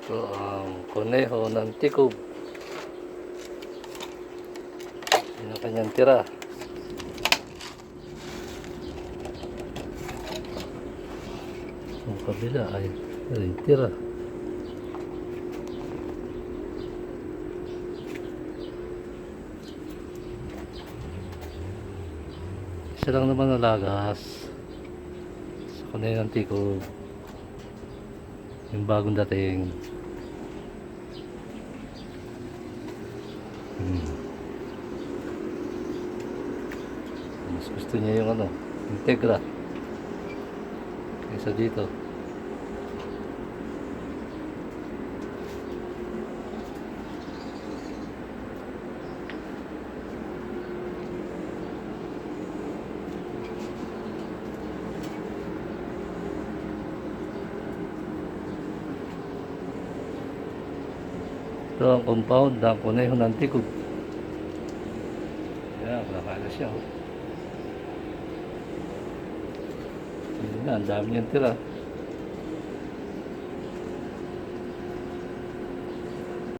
Ito ang kuneho ng tikob. Yan ang kanyang tira. Ang kabila ay tira. Isa lang naman nalagas sa kuneho ng tikob. Yung bagong dating. Mas gusto niya yung Integra kaysa dito. Ito ang compound ng kuneho ng tikob. Yan, nakakala siya. Yun na, ang dami niyang tira.